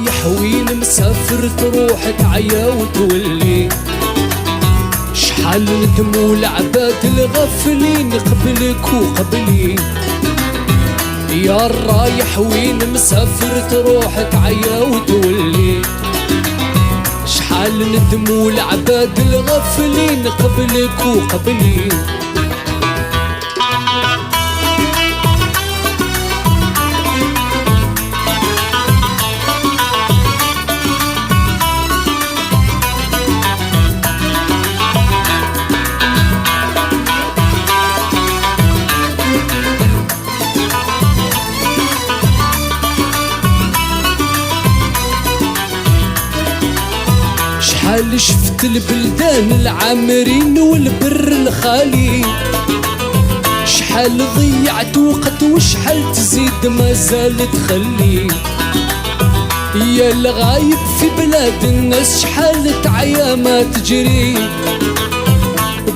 رايح وين مسافر تروح تعيا وتولي شحال ندموا العباد الغافلين قبلك وقبلي يا رايح وين مسافر تروح تعيا وتولي شحال ندموا العباد الغافلين قبلك وقبلي شحال شفت البلدان العامرين والبر الخالي شحال ضيعت وقت وشحال تزيد ما زالت تخلي يا الغايب في بلاد الناس شحال تعيا ما تجري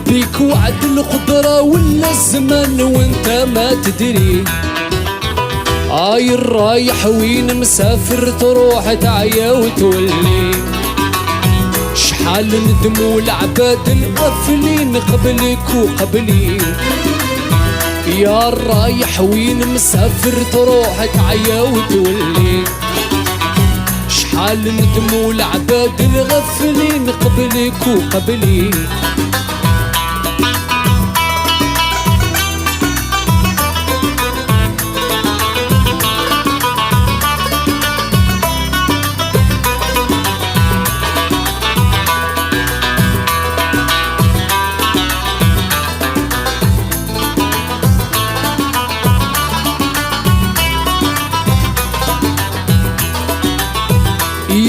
بيك وعد القدرة ولا الزمان وانت ما تدري الرايح وين مسافر تروح تعيا وتولي شحال ندموا العباد الغافلين قبلك وقبلي يا رايح وين مسافر تروح تعيا وتولي شحال ندموا العباد الغافلين قبلك وقبلي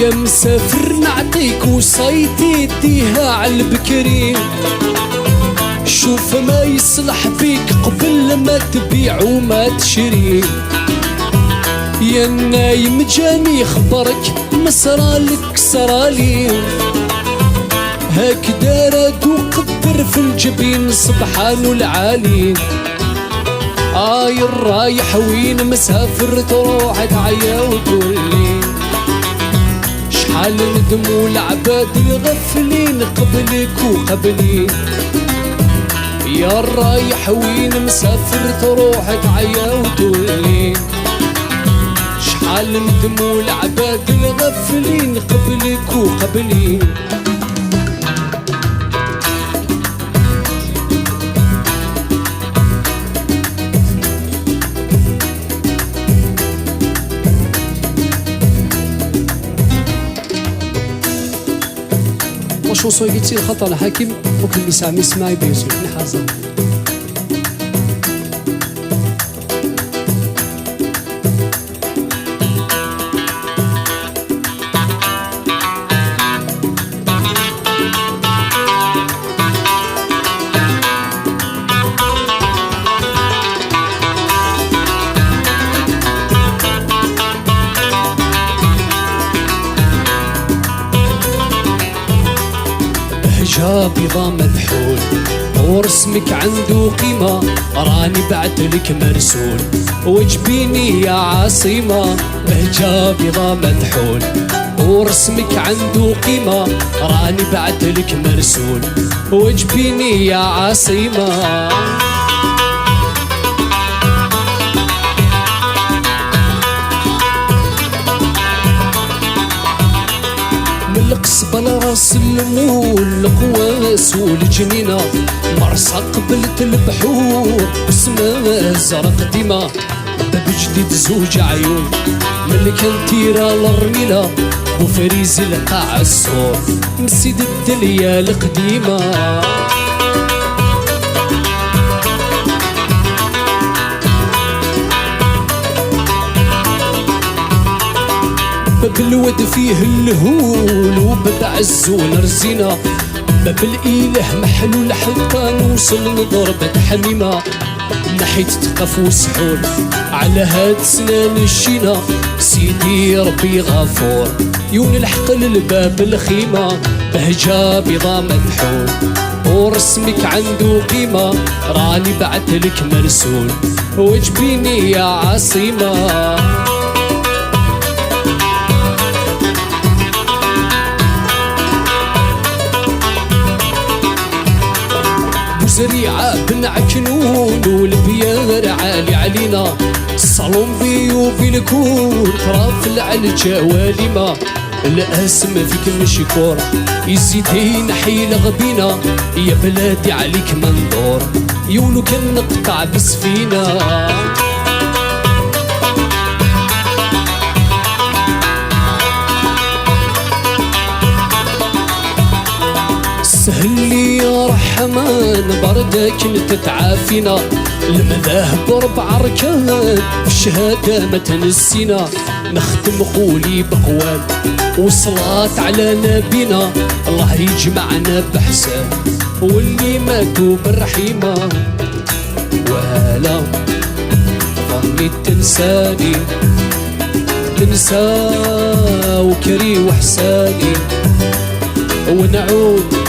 يا مسافر نعطيك وصيتي ديها عالبكري شوف ما يصلح بيك قبل ما تبيع وما تشري يا نايم جاني خبرك مصرالك صرالي هكذا راد وقدر في الجبين سبحانه العالي الرايح وين مسافر تروح تعيا وتولي شحال ندموا العباد الغافلين قبلك وقبلي يا الرايح وين مسافر تروح تعيا وتولي شحال ندموا العباد الغافلين قبلك وقبلي شو صويتي الخطأ الحاكم وكل اللي يسمع بيوسف نحازة بيضا مذحول ورسمك عنده قيمة راني بعتلك مرسول وجبيني يا عاصمة بهجة بيضا مذحول ورسمك عنده قيمة راني بعتلك مرسول وجبيني يا عاصمة القصبة لراس المول القواس والجنينة مرسى قبلت البحور اسمها زرق ديما باب جديد زوج عيون من الكنتيرة للرميلة وفريز القاع السور مسيد الدليا القديمة باب الود فيه الهول وباب عزون رزينة باب الإله محلول حلقان وصل لضربة حميمة نحيت تقف وسحول على هاد سنان الشينا سيدي ربي غفور يون الحق للباب الخيمة بهجة بيضا مدحول ورسمك عنده قيمة راني بعتلك مرسول وجبيني يا عاصمة نعكنون والبيار عالي علينا الصالون بيو بالكور ترافل على الجواليمة الاسم فيك مشكور يزيدين حيل غبينا يا بلادي عليك مندور يولو كان نقطع بسفينة سهل لي يا رحمن بردك انت تعافينا المذاهب 4 ركان الشهادة ما تنسينا نختم قولي بقوال وصلاة على نبينا الله يجمعنا بحساب واللي ماتوا بالرحيمة ولا ظني تنساني تنسى وكري وحساني ونعود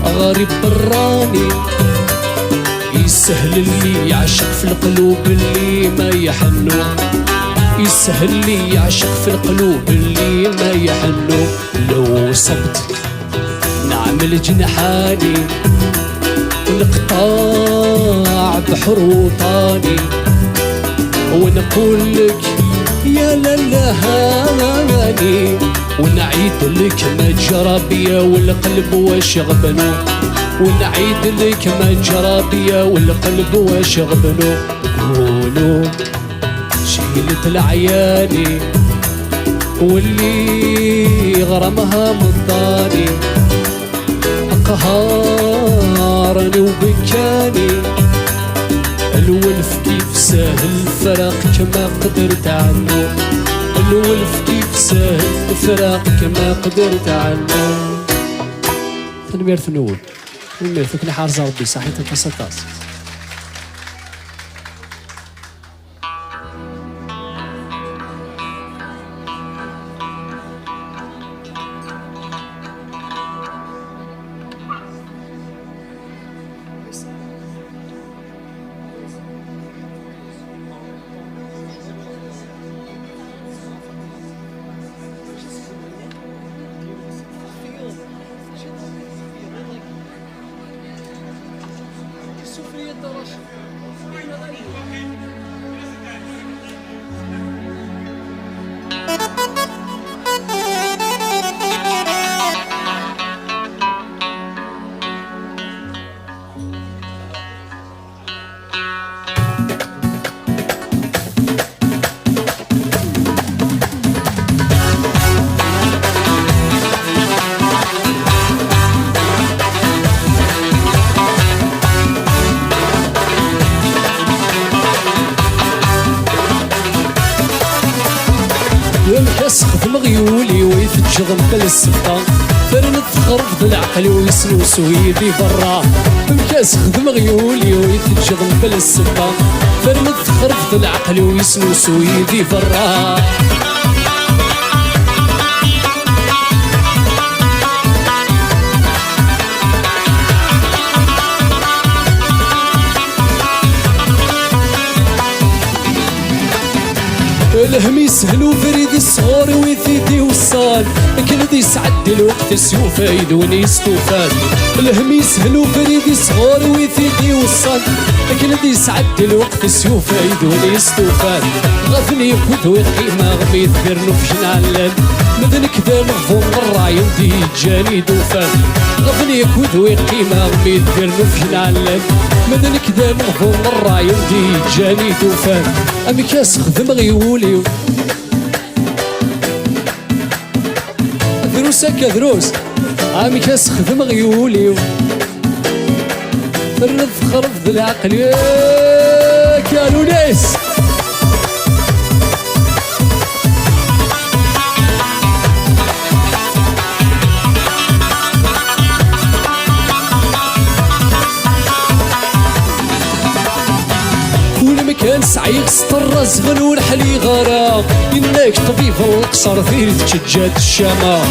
غريب براني يسهل اللي يعشق في القلوب اللي ما يحنو يسهل اللي يعشق في القلوب اللي ما يحنو لو صبت نعمل جنحاني ونقطع بحر وطاني ونقول لك يا للهاني ونعيد لك ما جرى بيا والقلب واش غبنو ونعيد لك ما جرى بيا والقلب واش غبنو قولوا شيلت العياني واللي غرمها مضاني قهارني وبكاني الولف كيف سهل فراق كما قدرت عنه الولف كيف سهل فراق كما قدرت عنه تنمير ثنول تنمير ثكني حارزة ربي صحيح تنفسطاس يسخف مغيولي ويفجغ مكل السفطة فرنت خرف العقل ويسلوس ويدي برا مكاسخ مغيولي ويفجغ مكل السفطة فرنت خرف العقل ويسلوس ويدي برا الهم يسهل وفريد الصغور ويثيدي وصال كل يسعد الوقت سيوف يدوني يستوفاد الهم يسهل وفريد الصغور ويثيدي وصال كل يسعد الوقت سيوف يدوني يستوفاد غفني يكود وقيمة غميد ذرنو في جنعلان مدن كذا مغفور مرة يمدي جاني دوفان غفني يكود وقيمة غميد ذرنو في جنعلان مدن كذا مغفور مرة يمدي جاني دوفان أمي كاس خدم غيولي دروس هكا دروس أمي كاس خدم غيولي فرد خرف ذي العقل كانوا ناس كان سعيق سطر زغن والحلي غرا إنك طبيب القصر ثير تشجات الشامة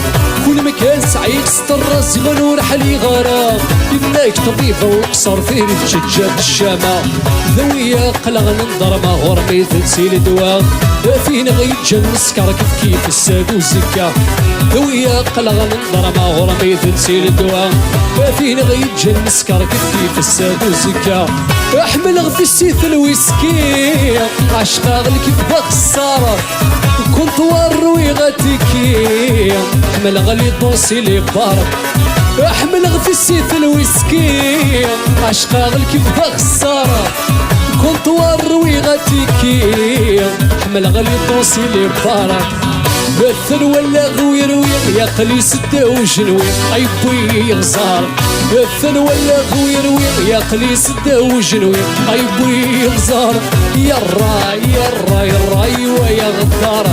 كل مكان سعيق سطر زغن والحلي غرا إنك طبيب القصر ثير تشجات الشامة ذوية قلغ ننظر ما غرمي تنسيل دواء فين غيتجن نسكر كيف الساد والزكا ويا قلغ ننظر ما غرمي تنسيل الدواء فين غيتجن نسكر كيف الساد وزكا احمل غفي السيف الويسكي عشقا غل كيف بخسارة كنت وروي غتكي احمل غلي طوسي لي بارك احمل غفي السيف الويسكي عشقا غل كيف بخسارة كنت وروي غتكي احمل غلي طوسي لي بارك مثل ولا غوير ويا يا قلي سده وجنوي اي بوي غزار مثل ولا غوير ويا يا قلي سده وجنوي اي بوي غزار يا الراي يا الراي الراي ويا غدار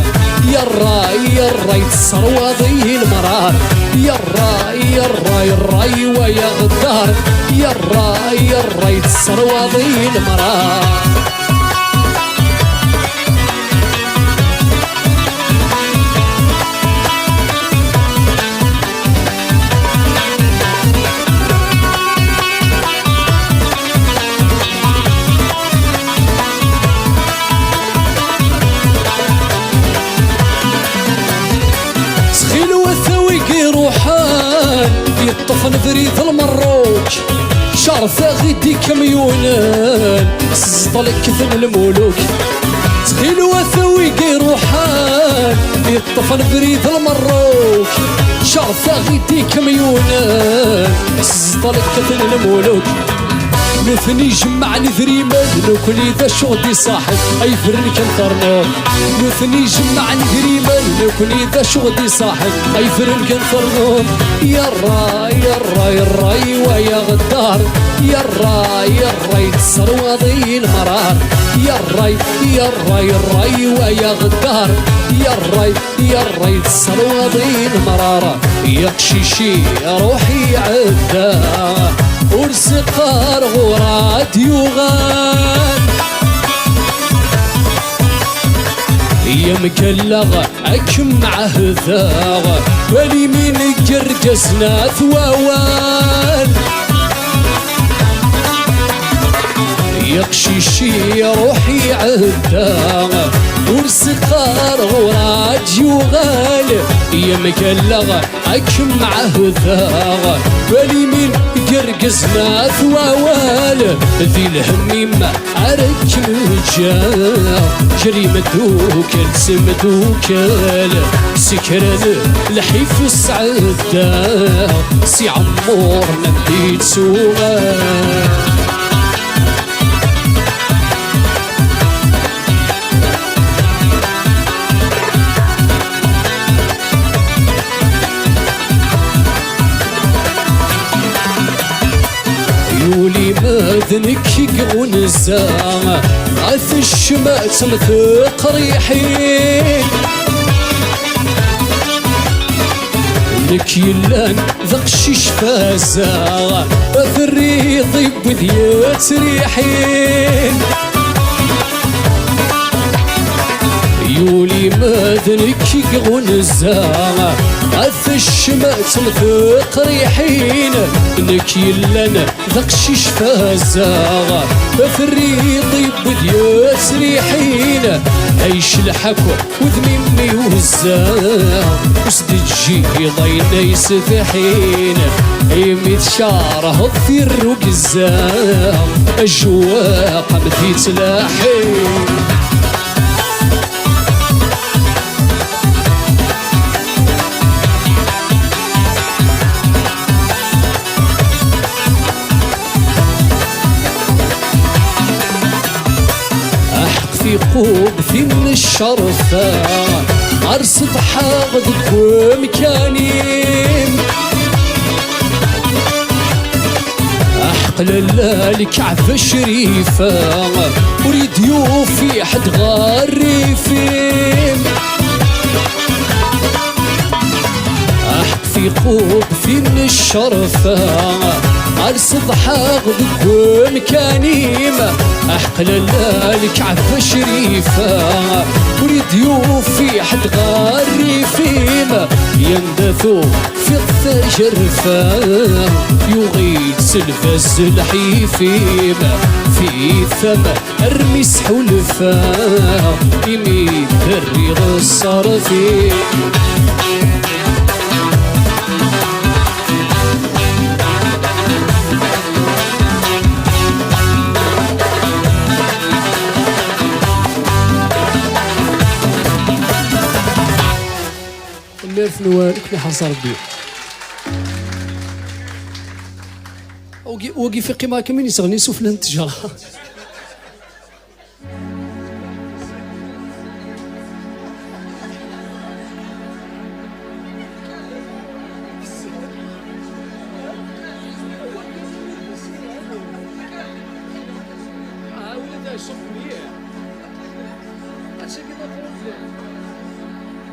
يا الراي يا الراي تصروى ضي المرار يا الراي يا الراي الراي ويا غدار يا الراي يا الراي تصروى ضي المرار يطفن بريد المروج شرفة غدي كميونان سزطلك كثن الملوك تخيل وثويقي روحان يطفن بريد المروج شرفة غدي كميونان سزطلك كثن الملوك نثني جمعني ذريمان نكون إذا شغدي صاحب أي فرن كنثرنون نثني جمعني ذريمان نكون إذا شغدي صاحب أي فرن كنثرنون يا الراي يا الراي الراي ويا غدار يا الراي يا الراي تسروى ضي المرار يا الراي يا الراي الراي ويا غدار يا الراي يا الراي تسروى ضي المرار يا قشيشي روحي عدا ورسقار غرات يغان يا مكلغ أكم عهذاغ ولي من قرقسنا ثوان يا قشيشي روحي عدا ورسقار غرات يغال يا مكلغ أكم عهذاغ ولي من قرقسنا ثوال ذي الهميمة عرك مجال جريمة دوكل سم دوكل سكران لحيف السعادة سي عمور نبيت سوغان يولي ماذنك يقون الزاغ عث الشمات مثق ريحين لك يلان ذق شيش فازاغ الريض بذيات ريحين يولي ماذنك يقون الزاغ عث الشمات مثق ريحين لك يلان ذق شيش فازاغ فريضي بدياس ريحين عيش الحكوى وذميمي وزاغ وسد الجي ضينا يسفحين يميت شاره الثير وقزاغ الجواق مثيت لاحين في قوب في من الشرفة أرصد حاغدك ومكانين أحقل لك عفا شريفة أريد يوفي حد غارفين أحق في قوب في من الشرفة أرصد حاغدك ومكانيم أحقل لك عفا شريفة وريد يوفي حد غاري فيما يندثو في الثجرفة يغيد سلفز الحيفيما في ثم أرمي سحولفا يميد الريغ الصرفي يبارك في حرص ربي. وقي في قيمة كمين يسغني سفلى التجارة. ولد شوف مليح هادشي كيما